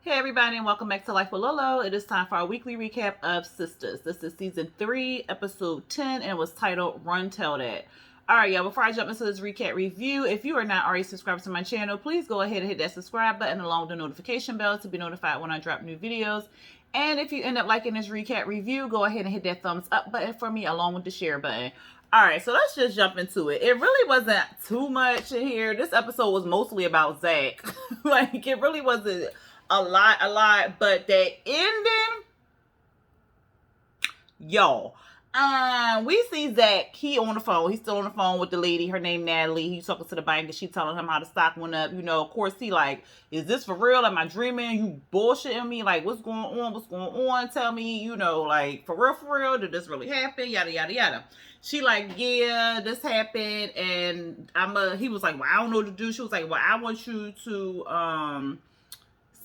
Hey everybody, and welcome back to Life with Lolo. It is time for our weekly recap of Sistas. This is season 3, episode 10, and it was titled RunTell That. Alright, y'all, before I jump into this recap review, if you are not already subscribed to my channel, please go ahead and hit that subscribe button along with the notification bell to be notified when I drop new videos. And if you end up liking this recap review, go ahead and hit that thumbs up button for me along with the share button. Alright, so let's just jump into it. It really wasn't too much in here. This episode was mostly about Zach. Like, it really wasn't a lot, but that ending, y'all. We see Zach, he on the phone. He's still on the phone with the lady, her name Natalie. He's talking to the bank and she telling him how the stock went up. You know, of course, he like, is this for real? Am I dreaming? You bullshitting me? Like, what's going on? Tell me, you know, like, for real? Did this really happen? Yada, yada, yada. She like, yeah, this happened. And he was like, well, I don't know what to do. She was like, well, I want you to,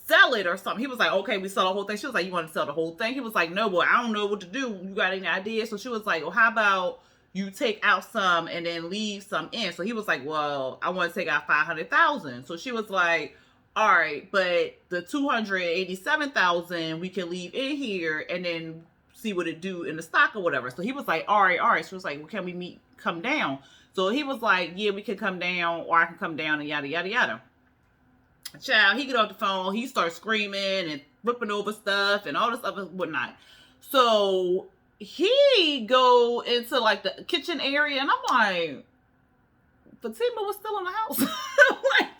sell it or something. He was like, okay, we sell the whole thing. She was like, you want to sell the whole thing? He was like, no, but I don't know what to do. You got any ideas? So she was like, well, how about you take out some and then leave some in? So he was like, well, I want to take out 500,000. So she was like, all right, but the 287,000 we can leave in here and then see what it do in the stock or whatever. So he was like, all right. She was like, well, can we come down? So he was like, yeah, we can come down, or I can come down, and yada, yada, yada. Child, he get off the phone, he starts screaming and flipping over stuff and all this other whatnot. So he go into like the kitchen area and I'm like, Fatima was still in the house. Like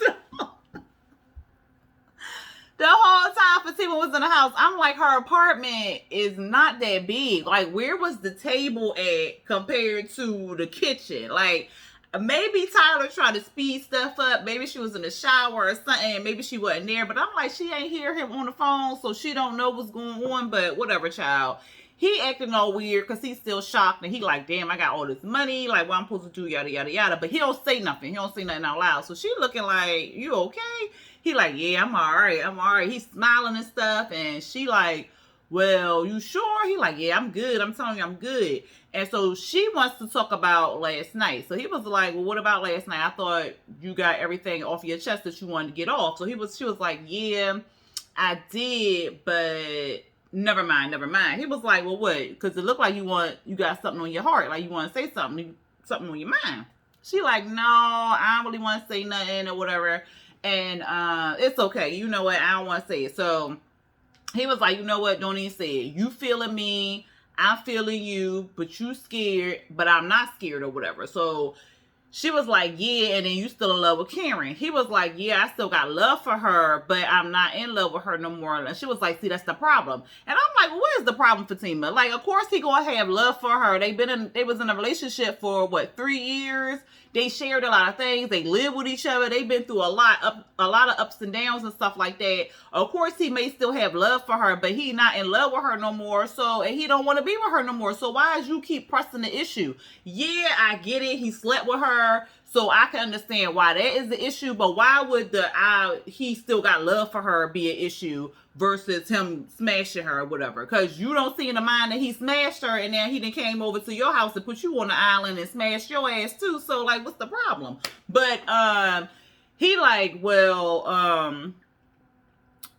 the whole time Fatima was in the house. I'm like, her apartment is not that big. Like, where was the table at compared to the kitchen? Like, maybe Tyler tried to speed stuff up. Maybe she was in the shower or something. Maybe she wasn't there. But I'm like, she ain't hear him on the phone, so she don't know what's going on. But whatever, child. He acting all weird because he's still shocked. And he like, damn, I got all this money. Like, what I'm supposed to do, yada, yada, yada. But he don't say nothing. He don't say nothing out loud. So she looking like, you okay? He like, yeah, I'm all right. He's smiling and stuff. And she like, well, you sure? He like, yeah, I'm good. I'm telling you, I'm good. And so she wants to talk about last night. So he was like, well, what about last night? I thought you got everything off your chest that you wanted to get off. So she was like, yeah, I did, but never mind. He was like, well, what? Because it looked like you got something on your heart. Like you want to say something on your mind. She like, no, I don't really want to say nothing or whatever. And it's okay. You know what? I don't want to say it. So he was like, you know what? Don't even say it. You feeling me. I'm feeling you, but you scared, but I'm not scared or whatever. So she was like, yeah, and then you still in love with Karen. He was like, yeah, I still got love for her, but I'm not in love with her no more. And she was like, see, that's the problem. And I'm like, well, what is the problem, Fatima? Like, of course he gonna have love for her. They was in a relationship for 3 years. They shared a lot of things. They live with each other. They've been through a lot of ups and downs and stuff like that. Of course, he may still have love for her, but he not in love with her no more. So, and he don't want to be with her no more. So why is you keep pressing the issue? Yeah, I get it. He slept with her. So I can understand why that is the issue, but why would he still got love for her be an issue versus him smashing her or whatever? Because you don't see in the mind that he smashed her and then he then came over to your house and put you on the island and smashed your ass too. So like, what's the problem? But he like, well,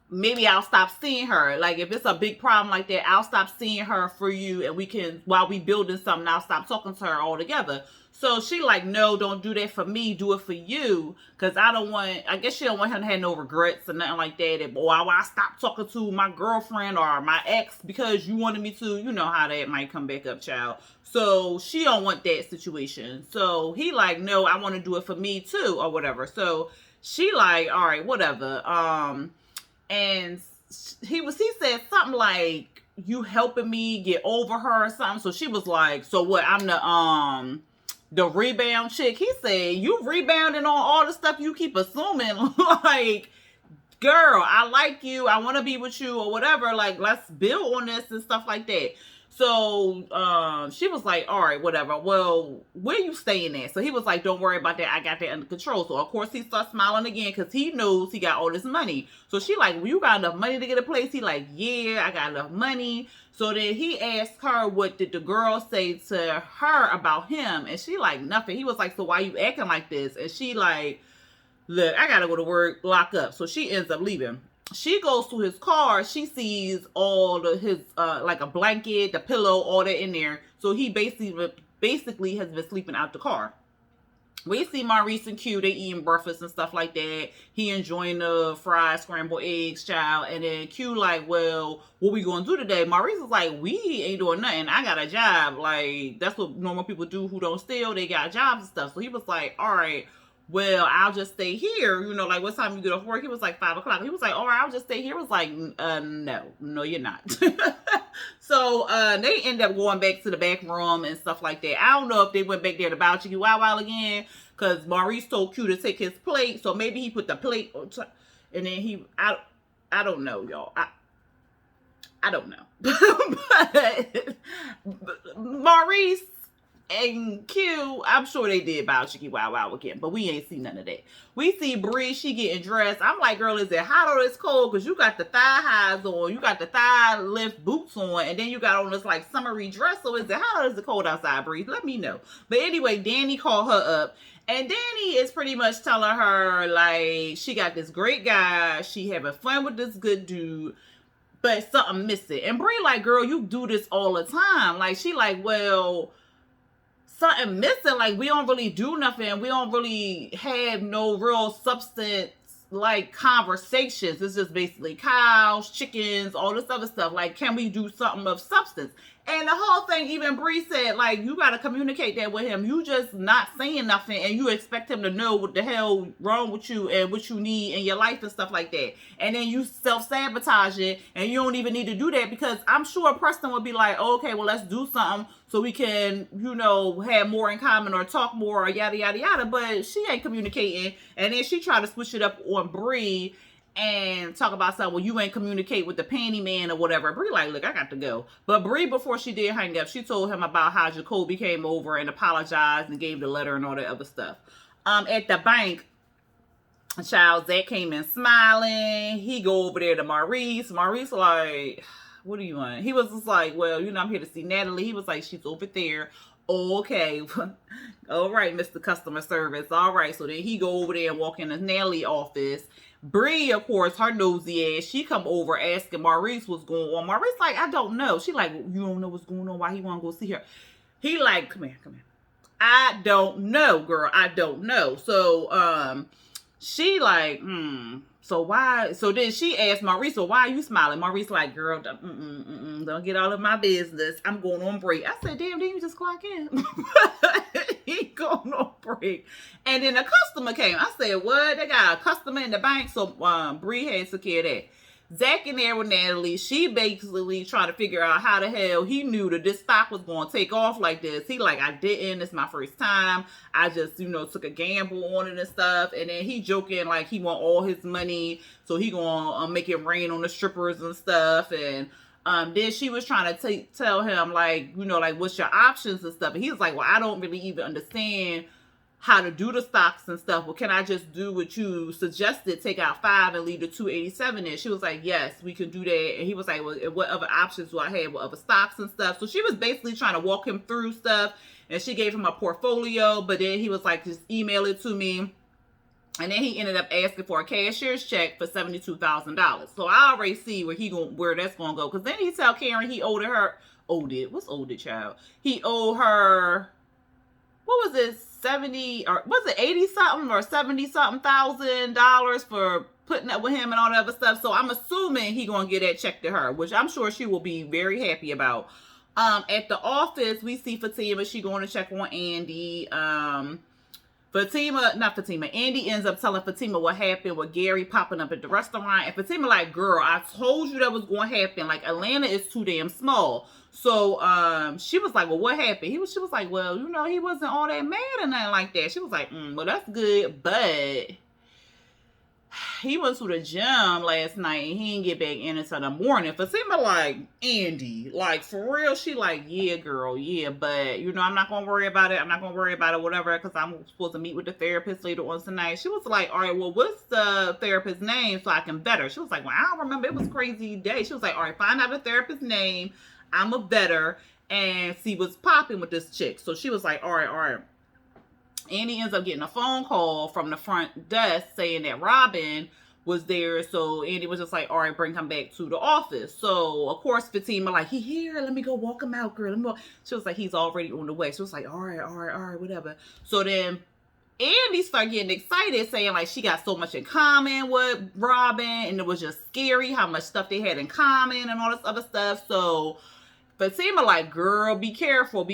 maybe I'll stop seeing her. Like, if it's a big problem like that, I'll stop seeing her for you, and we can, while we building something, I'll stop talking to her altogether. So she like, no, don't do that for me. Do it for you. Because I guess she don't want him to have no regrets or nothing like that. I stopped talking to my girlfriend or my ex because you wanted me to. You know how that might come back up, child. So she don't want that situation. So he like, no, I want to do it for me too or whatever. So she like, all right, whatever. And he said something like, you helping me get over her or something. So she was like, so what? I'm the rebound chick. He said, you rebounding on all the stuff you keep assuming. Like, girl, I like you. I want to be with you or whatever. Like, let's build on this and stuff like that. So she was like, all right, whatever. Well, where you staying at? So he was like, don't worry about that. I got that under control. So, of course, he starts smiling again because he knows he got all this money. So she like, well, you got enough money to get a place? He like, yeah, I got enough money. So then he asked her, what did the girl say to her about him? And she like, nothing. He was like, so why you acting like this? And she like, look, I got to go to work, lock up. So she ends up leaving. she goes to his car. She sees all of his like a blanket, the pillow, all that in there. So he basically has been sleeping out the car. We see Maurice and Q, they eating breakfast and stuff like that. He enjoying the fried scrambled eggs, child. And then Q like, well, what we gonna do today? Maurice is like, we ain't doing nothing. I got a job. Like, that's what normal people do who don't steal. They got jobs and stuff. So he was like, all right, well, I'll just stay here. You know, like, what time you get off work? He was like 5 o'clock. He was like, all right, I'll just stay here. It was like, no, you're not. So they end up going back to the back room and stuff like that. I don't know if they went back there to bow chicky wow again, because Maurice told Q to take his plate. So maybe he put the plate on top, and then I don't know, y'all. I don't know. but Maurice and Q, I'm sure they did bow chicky wow again, but we ain't seen none of that. We see Bree, she getting dressed. I'm like, girl, is it hot or it's cold? Because you got the thigh highs on, you got the thigh lift boots on, and then you got on this like summery dress. So is it hot or is it cold outside, Bree? Let me know. But anyway, Danny called her up, and Danny is pretty much telling her like she got this great guy, she having fun with this good dude, but something missing. And Bree like, girl, you do this all the time. Like, she like, well, something missing. Like, we don't really do nothing. We don't really have no real substance like conversations. It's just basically cows, chickens, all this other stuff. Like, can we do something of substance? And the whole thing, even Bree said, like, you got to communicate that with him. You just not saying nothing, and you expect him to know what the hell wrong with you and what you need in your life and stuff like that. And then you self-sabotage it, and you don't even need to do that, because I'm sure Preston would be like, oh, okay, well, let's do something so we can, you know, have more in common or talk more or yada, yada, yada. But she ain't communicating. And then she tried to switch it up on Bree and talk about something, well, you ain't communicate with the panty man or whatever. Bree like, look, I got to go. But Bree, before she did hang up, she told him about how Jacoby came over and apologized and gave the letter and all that other stuff. At the bank, child, Zach came in smiling. He go over there to Maurice. Maurice like, what do you want? He was just like, well, you know, I'm here to see Natalie. He was like, she's over there. Okay. All right, Mr. Customer Service. All right. So then he go over there and walk in the Natalie office. Bree, of course, her nosy ass, she come over asking Maurice what's going on. Maurice like, I don't know. She like, you don't know what's going on? Why he want to go see her? He like, come here. I don't know, girl. I don't know. So, she like, so why? So then she asked Maurice, so why are you smiling? Maurice like, girl, don't get all of my business. I'm going on break. I said, damn, didn't you just clock in? He going on break. And then a customer came. I said, what? They got a customer in the bank. So Bree had to care of that. Zach in there with Natalie, she basically trying to figure out how the hell he knew that this stock was going to take off like this. He like, I didn't. It's my first time. I just, you know, took a gamble on it and stuff. And then he joking like he want all his money, so he going to make it rain on the strippers and stuff. And then she was trying to tell him, like, you know, like, what's your options and stuff. And he was like, well, I don't really even understand how to do the stocks and stuff. Well, can I just do what you suggested, take out 5 and leave the 287 in? She was like, yes, we can do that. And he was like, well, what other options do I have? What other stocks and stuff? So she was basically trying to walk him through stuff, and she gave him a portfolio, but then he was like, just email it to me. And then he ended up asking for a cashier's check for $72,000. So I already see where that's gonna go. Because then he tell Karen he owed it, child? He owed her, what was it, 70 or was it 80 something or 70 something $1,000 for putting up with him and all that other stuff. So I'm assuming he gonna get that check to her, which I'm sure she will be very happy about. At the office, we see Fatima. She going to check on Andy. Andy ends up telling Fatima what happened with Gary popping up at the restaurant. And Fatima like, girl, I told you that was going to happen. Like, Atlanta is too damn small. So she was like, well, what happened? She was like, well, you know, he wasn't all that mad or nothing like that. She was like, well, that's good. But he went to the gym last night and he didn't get back in until the morning. Fatima like, Andy, like, for real? She like, yeah, girl, yeah, but, you know, I'm not going to worry about it, whatever, because I'm supposed to meet with the therapist later on tonight. She was like, all right, well, what's the therapist's name so I can vet her? She was like, well, I don't remember. It was a crazy day. She was like, all right, find out the therapist's name. I'm a vet her and see what's popping with this chick. So she was like, all right. Andy ends up getting a phone call from the front desk saying that Robin was there. So Andy was just like, all right, bring him back to the office. So of course Fatima like, he here, let me go walk him out, girl. She was like, he's already on the way. She was like, all right, whatever. So then Andy started getting excited, saying like she got so much in common with Robin, and it was just scary how much stuff they had in common and all this other stuff. So Fatima like, girl, be careful,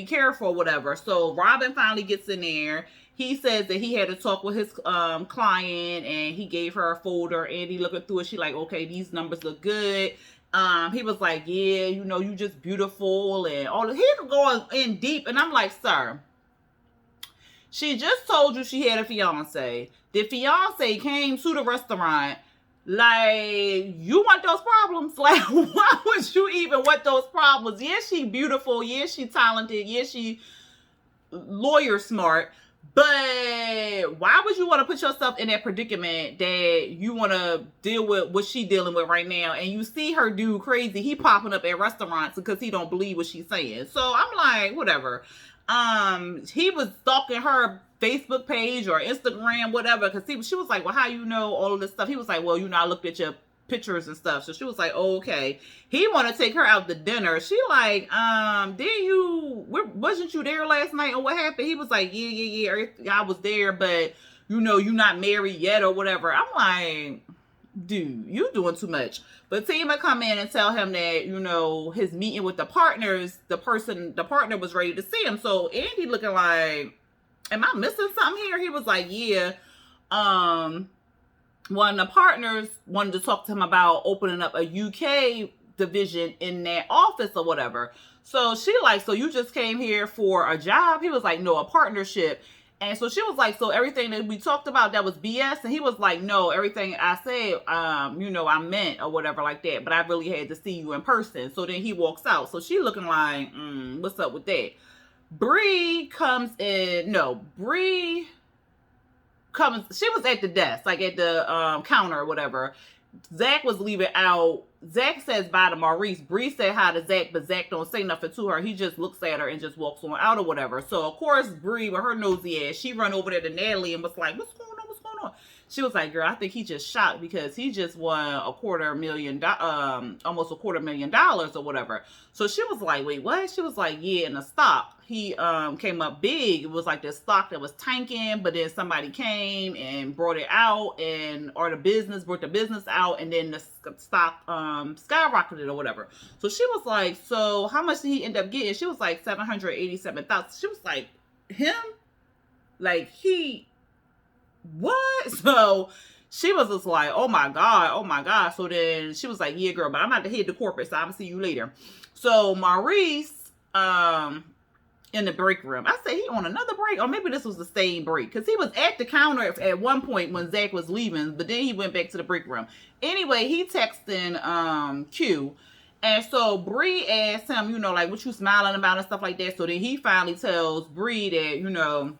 whatever. So Robin finally gets in there. He says that he had to talk with his client, and he gave her a folder. Andy looking through it, she like, okay, these numbers look good. He was like, yeah, you know, you just beautiful and all. He was going in deep, and I'm like, sir, she just told you she had a fiance. The fiance came to the restaurant. Like, you want those problems? Like, why would you even want those problems? Yes, she beautiful. Yes, she talented. Yes, she lawyer smart. But why would you want to put yourself in that predicament that you want to deal with what she's dealing with right now? And you see her dude crazy. He popping up at restaurants because he don't believe what she's saying. So I'm like, whatever. He was stalking her Facebook page or Instagram, whatever, because she was like, well, how you know all of this stuff? He was like, well, you know, I looked at your pictures and stuff. So she was like, oh, okay. He want to take her out to dinner. She like, wasn't you there last night or what happened? He was like, yeah, I was there, but you know, you're not married yet or whatever. I'm like, dude, you doing too much. But Tima come in and tell him that, you know, his meeting with the partners, the partner was ready to see him. So Andy looking like, am I missing something here? He was like, yeah. One of the partners wanted to talk to him about opening up a UK division in that office or whatever. So she like, so you just came here for a job? He was like, no, a partnership. And so she was like, so everything that we talked about, that was BS? And he was like, no, everything I said, you know, I meant or whatever like that. But I really had to see you in person. So then he walks out. So she looking like, what's up with that? Bree comes in. No, Bree comes. She was at the desk, like at the counter or whatever. Zach was leaving out. Zach says bye to Maurice. Bree said hi to Zach, but Zach don't say nothing to her. He just looks at her and just walks on out or whatever. So, of course, Bree, with her nosy ass, she run over there to Natalie and was like, what's going on? She was like, girl, I think he just shocked because he just won almost $250,000 or whatever. So she was like, wait, what? She was like, yeah, in the stock. He came up big. It was like this stock that was tanking, but then somebody came and brought it out, or the business brought the business out, and then the stock skyrocketed or whatever. So she was like, so how much did he end up getting? She was like, $787,000. She was like, him? Like, he... what? So she was just like, oh my god. So then she was like, yeah, girl, but I'm about to head to corporate, so I'm gonna see you later. So Maurice, in the break room, I said he on another break, or maybe this was the same break, because he was at the counter at one point when Zach was leaving, but then he went back to the break room. Anyway, he texting Q. And so Bree asked him, you know, like, what you smiling about and stuff like that. So then he finally tells Bree that, you know,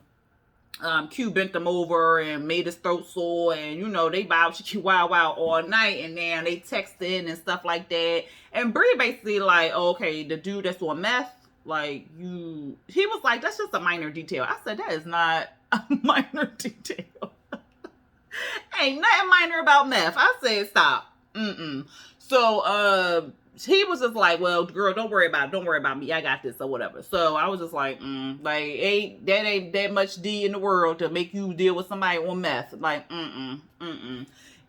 Q bent them over and made his throat sore, and you know they vouched wow all night, and then they texted and stuff like that. And Bree basically like, oh, okay, the dude that's on meth, like you, he was like, that's just a minor detail. I said, that is not a minor detail. Ain't nothing minor about meth. I said, stop. So he was just like, well, girl, don't worry about me, I got this or whatever. So I was just like, like, ain't that much D in the world to make you deal with somebody on meth. Like,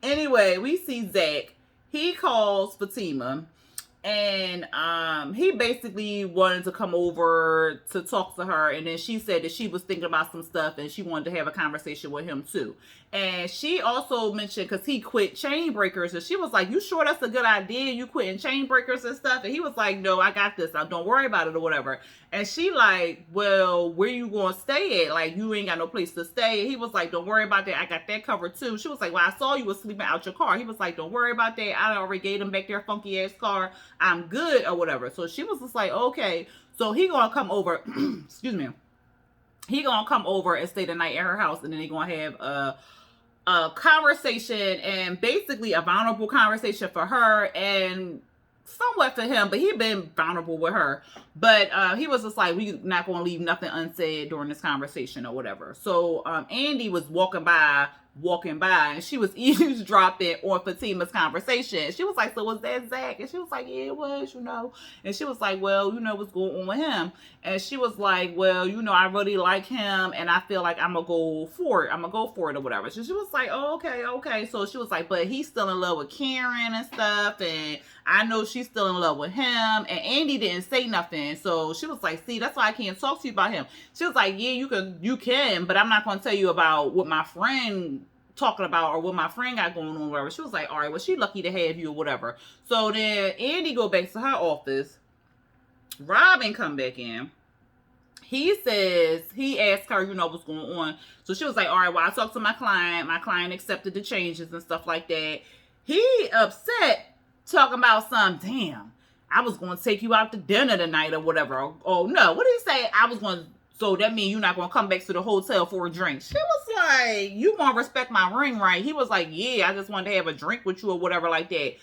Anyway, we see Zach. He calls Fatima, and he basically wanted to come over to talk to her, and then she said that she was thinking about some stuff and she wanted to have a conversation with him too. And she also mentioned, because he quit Chain Breakers, and she was like, you sure that's a good idea, you quitting Chain Breakers and stuff? And he was like, no, I got this, don't worry about it or whatever. And she like, well, where you gonna stay at? Like, you ain't got no place to stay. He was like, don't worry about that, I got that covered too. She was like, well, I saw you was sleeping out your car. He was like, don't worry about that, I already gave him back their funky ass car, I'm good or whatever. So she was just like, okay. So he gonna come over excuse me, he gonna come over and stay the night at her house, and then they gonna have a conversation, and basically a vulnerable conversation for her and somewhat for him, but he been vulnerable with her. But he was just like, we not gonna leave nothing unsaid during this conversation or whatever. So Andy was walking by walking by, and she was eavesdropping on Fatima's conversation. She was like, so was that Zach? And she was like, yeah, it was, And she was like, well, what's going on with him? And she was like, well, I really like him, and I feel like I'm going to go for it or whatever. So she was like, oh, okay. So she was like, but he's still in love with Karen and stuff, and I know she's still in love with him. And Andy didn't say nothing. So she was like, see, that's why I can't talk to you about him. She was like, yeah, you can, but I'm not going to tell you about what my friend talking about or what my friend got going on, whatever. She was like, all right, well, she lucky to have you or whatever. So then Andy go back to her office. Robin come back in. He asked her, what's going on. So she was like, all right, well, I talked to my client. My client accepted the changes and stuff like that. He upset, talking about damn, I was going to take you out to dinner tonight or whatever. Oh, no. What did he say? So that means you're not going to come back to the hotel for a drink. She was like, you want to respect my ring, right? He was like, yeah, I just wanted to have a drink with you or whatever like that.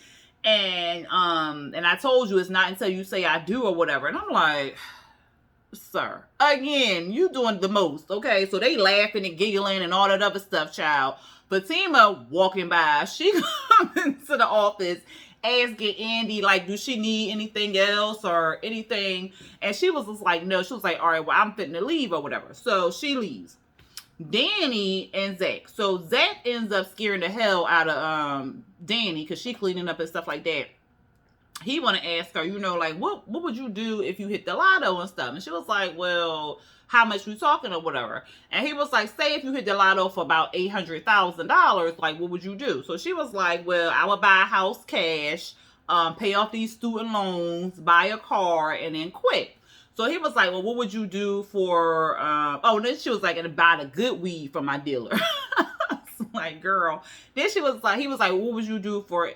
And I told you it's not until you say I do or whatever. And I'm like, sir, again, you doing the most, okay? So they laughing and giggling and all that other stuff, child. Fatima walking by, she comes into the office asking Andy, like, do she need anything else or anything? And she was just like, no. She was like, all right, well, I'm fitting to leave or whatever. So she leaves. Danny and Zach. So Zach ends up scaring the hell out of Danny because she cleaning up and stuff like that. He want to ask her, like, what would you do if you hit the lotto and stuff? And she was like, well, how much we talking or whatever. And he was like, say if you hit the lotto for about $800,000, like, what would you do? So she was like, well, I would buy a house cash, pay off these student loans, buy a car, and then quit. So he was like, well, what would you do for, then she was like, and buy the good weed from my dealer. Like, girl. Then he was like, what would you do for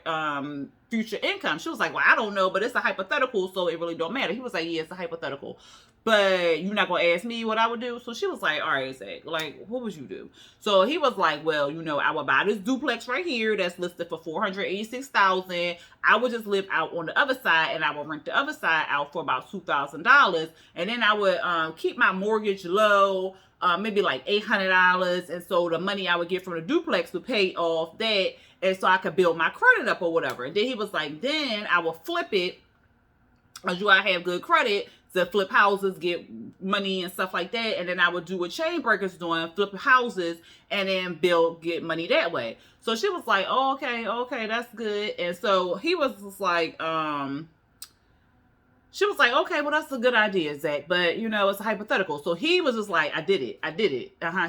future income? She was like, well, I don't know, but it's a hypothetical, so it really don't matter. He was like, yeah, it's a hypothetical, but you're not gonna ask me what I would do. So she was like, all right, Zach, like, what would you do? So he was like, well, I would buy this duplex right here that's listed for $486,000. I would just live out on the other side, and I would rent the other side out for about $2,000, and then I would keep my mortgage low, maybe like $800, and so the money I would get from the duplex would pay off that, and so I could build my credit up or whatever. And then he was like, then I will flip it, as I have good credit, to flip houses, get money and stuff like that, and then I would do what Chain Breaker's doing, flip houses, and then get money that way. So she was like, oh, okay, that's good. And so he was just like, she was like, okay, well, that's a good idea, Zach, but, it's a hypothetical. So he was just like, I did it.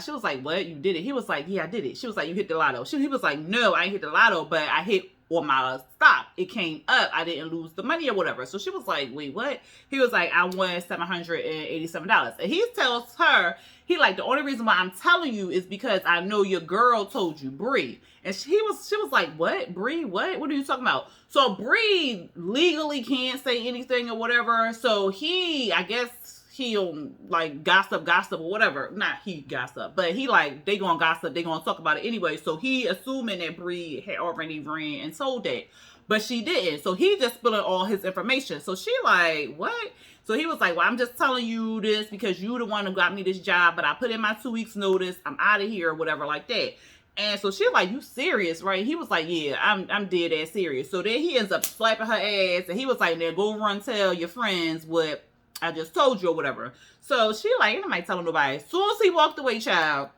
She was like, what? You did it? He was like, yeah, I did it. She was like, you hit the lotto. He was like, no, I ain't hit the lotto, but I hit on my stock. It came up. I didn't lose the money or whatever. So she was like, wait, what? He was like, I won $787. And he tells her, he like, the only reason why I'm telling you is because I know your girl told you, Bree. And she was like, what? Bree, what? What are you talking about? So Bree legally can't say anything or whatever. So I guess he'll like gossip or whatever. Not he gossip, but he like, they gonna gossip, they gonna talk about it anyway. So he assuming that Bree had already ran and sold that, but she didn't. So he just spilling all his information. So she like, what? So he was like, well, I'm just telling you this because you the one who got me this job, but I put in my 2 weeks notice. I'm out of here or whatever like that. And so she like, you serious, right? He was like, yeah, I'm dead ass serious. So then he ends up slapping her ass, and he was like, now go run tell your friends what I just told you or whatever. So she like, ain't nobody telling nobody. As soon as he walked away, child,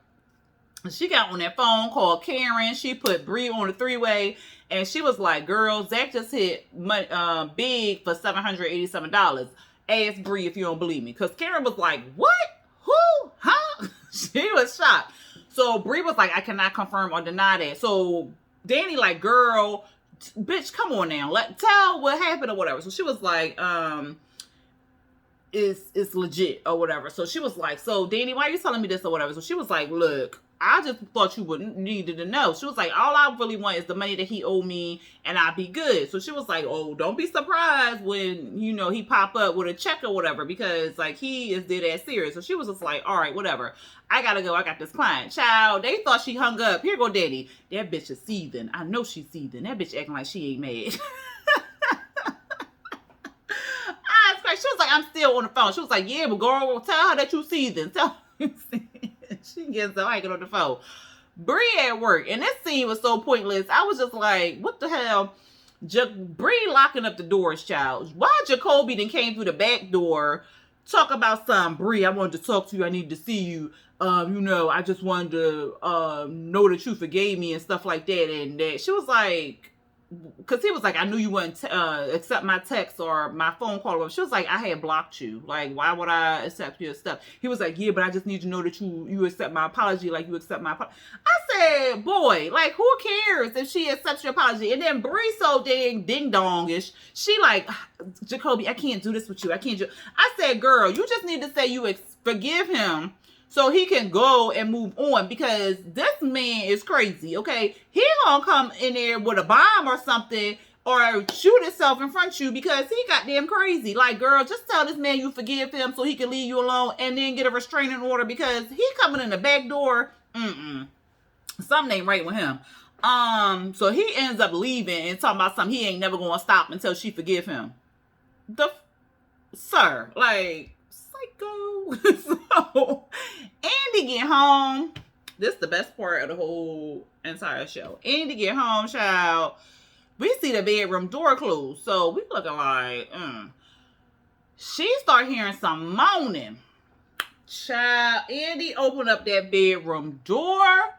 she got on that phone, called Karen. She put Bree on the 3-way, and she was like, girl, Zach just hit big for $787. Ask Bree if you don't believe me. Because Karen was like, what? Who? Huh? She was shocked. So Bree was like, I cannot confirm or deny that. So Danny like, girl, bitch, come on now. Tell what happened or whatever. So she was like, it's legit or whatever. So she was like, so Danny, why are you telling me this or whatever? So she was like, look, I just thought you would needed to know. She was like, all I really want is the money that he owed me, and I'll be good. So she was like, oh, don't be surprised when, he pop up with a check or whatever, because like he is dead ass serious. So she was just like, all right, whatever. I gotta go. I got this client. Child, they thought she hung up. Here go Danny. That bitch is seething. I know she's seething. That bitch acting like she ain't mad. She was like, I'm still on the phone. She was like, yeah, but girl, tell her that you seething. Tell her you seething. She gets so I get on the phone. Bree at work, and this scene was so pointless. I was just like, what the hell? Bree locking up the doors, child. Why Jacoby then came through the back door, talk about something? Bree, I wanted to talk to you. I need to see you. I just wanted to know that you forgave me and stuff like that. And that she was like, because he was like, I knew you wouldn't accept my text or my phone call. Or she was like, I had blocked you. Like, why would I accept your stuff? He was like, yeah, but I just need to know that you accept my apology. Like, you accept my apology. I said, boy, like, who cares if she accepts your apology? And then Bree so ding dongish. She like, Jacoby, I can't do this with you. I can't do. I said, girl, you just need to say you forgive him, so he can go and move on, because this man is crazy, okay? He gonna come in there with a bomb or something, or shoot himself in front of you because he goddamn crazy. Like, girl, just tell this man you forgive him so he can leave you alone, and then get a restraining order because he coming in the back door. Something ain't right with him. So he ends up leaving and talking about something he ain't never gonna stop until she forgive him. Sir, like, psycho. So Andy get home. This is the best part of the whole entire show. Andy get home, child. We see the bedroom door closed. So we looking like, She start hearing some moaning. Child, Andy opened up that bedroom door.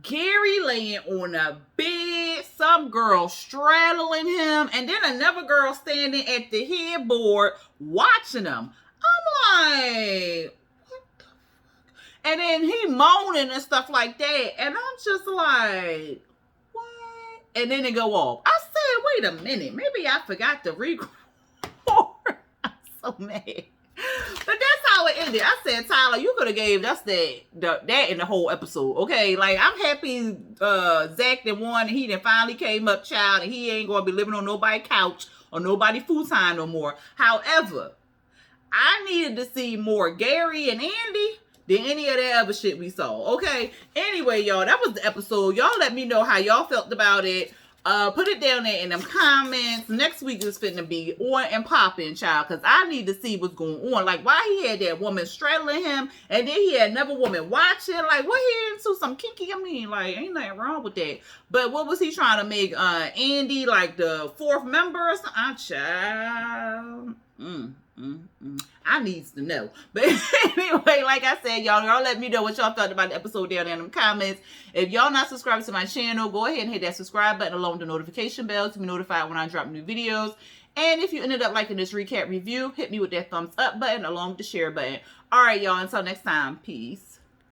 Gary laying on a bed, some girl straddling him, and then another girl standing at the headboard watching him. I'm like, what the fuck? And then he moaning and stuff like that, and I'm just like, what? And then they go off. I said, wait a minute, maybe I forgot to record. I'm so mad. But that's how it ended. I said, Tyler, you could have gave us that in the whole episode, okay? Like, I'm happy Zach then won, and he then finally came up, child, and he ain't gonna be living on nobody's couch or nobody's futon no more. However, I needed to see more Gary and Andy than any of that other shit we saw, okay? Anyway, y'all, that was the episode. Y'all let me know how y'all felt about it. Put it down there in them comments. Next week is finna be on and popping, child, because I need to see what's going on. Like, why he had that woman straddling him, and then he had another woman watching. Like, what he into some kinky? I mean, like, ain't nothing wrong with that. But what was he trying to make Andy like the fourth member or something? Child. I needs to know. But anyway, like I said, y'all let me know what y'all thought about the episode down there in the comments. If y'all not subscribed to my channel, go ahead and hit that subscribe button along with the notification bell to be notified when I drop new videos. And if you ended up liking this recap review, hit me with that thumbs up button along with the share button. All right, y'all, until next time, peace.